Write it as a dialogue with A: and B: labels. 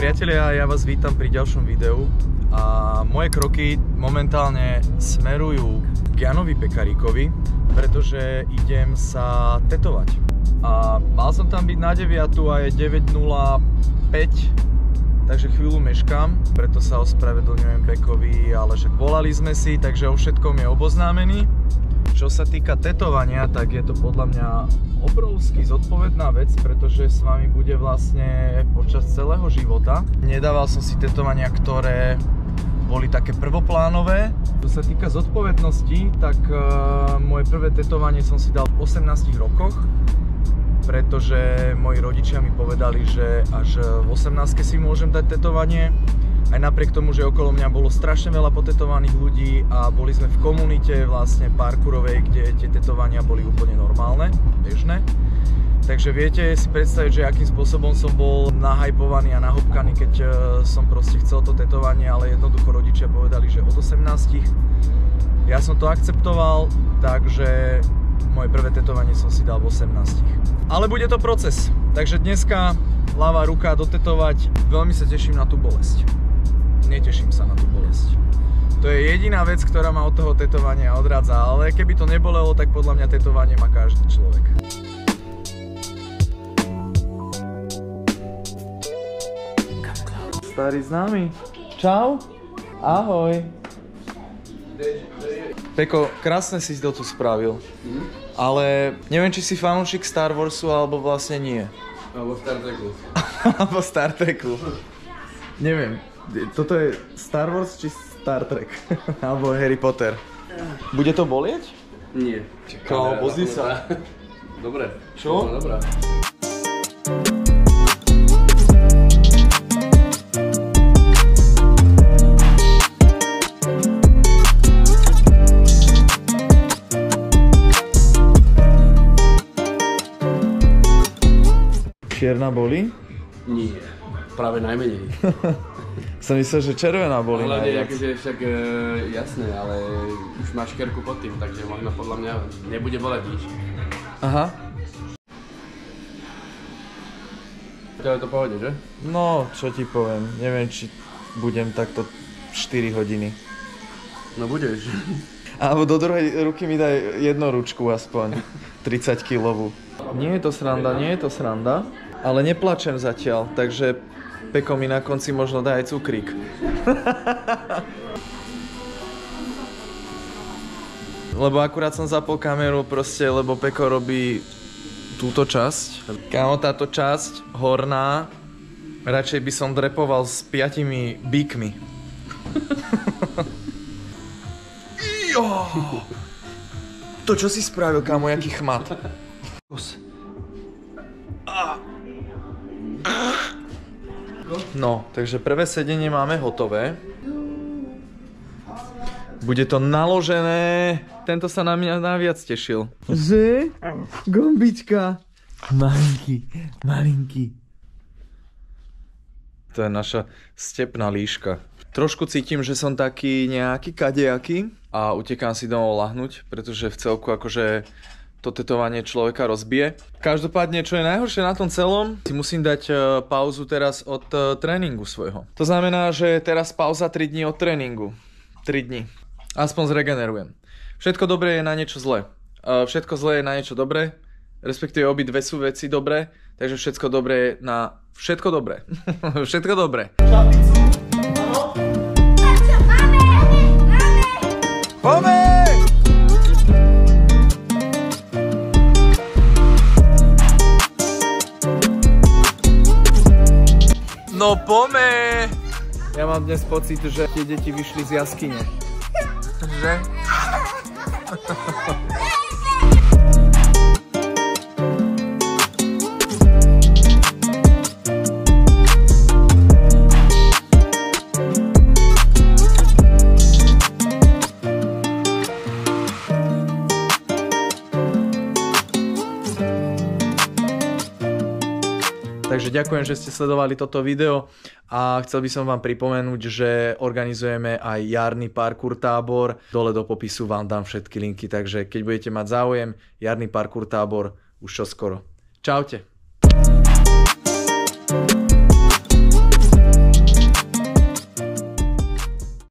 A: Priatelia, ja vás vítam pri ďalšom videu a moje kroky momentálne smerujú k Janovi Pekaríkovi, pretože idem sa tetovať. A mal som tam byť na 9 a je 9:05, takže chvíľu meškám, preto sa ospravedlňujem Pekovi, ale však volali sme si, takže o všetkom je oboznámený. Čo sa týka tetovania, tak je to podľa mňa obrovský zodpovedná vec, pretože s vami bude vlastne počas celého života. Nedával som si tetovania, ktoré boli také prvoplánové. Čo sa týka zodpovednosti, tak moje prvé tetovanie som si dal v 18 rokoch, pretože moji rodičia mi povedali, že až v 18 si môžem dať tetovanie. Aj napriek tomu, že okolo mňa bolo strašne veľa potetovaných ľudí a boli sme v komunite vlastne parkourovej, kde tie tetovania boli úplne normálne, bežné. Takže viete si predstaviť, že akým spôsobom som bol nahypovaný a nahopkaný, keď som proste chcel to tetovanie, ale jednoducho rodičia povedali, že od 18. Ja som to akceptoval, takže moje prvé tetovanie som si dal v 18. Ale bude to proces, takže dneska ľavá ruka dotetovať, veľmi sa teším na tú bolesť. Neteším sa na tú bolesť. To je jediná vec, ktorá ma od toho tetovania odrádza, ale keby to nebolelo, tak podľa mňa tetovanie má každý človek. Starý známy. Čau. Ahoj. Peko, krásne si to tu spravil. Ale neviem, či si fanúšik Star Warsu, alebo vlastne nie.
B: Alebo Star Treku.
A: Alebo Star Treku. Neviem. Toto je Star Wars či Star Trek? Alebo Harry Potter. Bude to bolieť?
B: Nie.
A: Kámo, pozri sa.
B: Dobre.
A: Čo?
B: No, dobrá.
A: Čierna boli?
B: Nie. Práve najmenej.
A: Som myslel, že červená boli
B: Hľadne,
A: najviac.
B: akože však jasné, ale už máš škerku pod tým, takže možno podľa mňa nebude boleť nič.
A: Aha.
B: Ale to pohode, že?
A: No, čo ti poviem, neviem, či budem takto 4 hodiny.
B: No budeš.
A: Alebo do druhej ruky mi daj jednoručku aspoň, 30 kilovú. Nie je to sranda, ale neplačem zatiaľ, takže Peko mi na konci možno dá aj cukrík. Lebo akurát som zapol kameru proste, lebo Peko robí túto časť. Kámo, táto časť, horná, radšej by som drepoval s 5 bíkmi. To čo si spravil, kámo, jaký chmat. No, takže prvé sedenie máme hotové. Bude to naložené. Tento sa na mňa najviac tešil. Že? Gombička. Malinký. To je naša stepná líška. Trošku cítim, že som taký nejaký kadejaký a utekám si domov lahnúť, pretože v celku akože to tetovanie človeka rozbije. Každopádne, čo je najhoršie na tom celom, si musím dať pauzu teraz od tréningu svojho. To znamená, že teraz pauza 3 dní od tréningu. 3 dní. Aspoň zregenerujem. Všetko dobré je na niečo zlé. Všetko zlé je na niečo dobré. Respektíve obidve sú veci dobré. Takže všetko dobré je na všetko dobré. Všetko dobré. Máme! No pome! Ja mám dnes pocit, že tie deti vyšli z jaskyne. Že? Takže ďakujem, že ste sledovali toto video a chcel by som vám pripomenúť, že organizujeme aj jarný parkour tábor. Dole do popisu vám dám všetky linky, takže keď budete mať záujem, jarný parkour tábor už čoskoro. Čaute.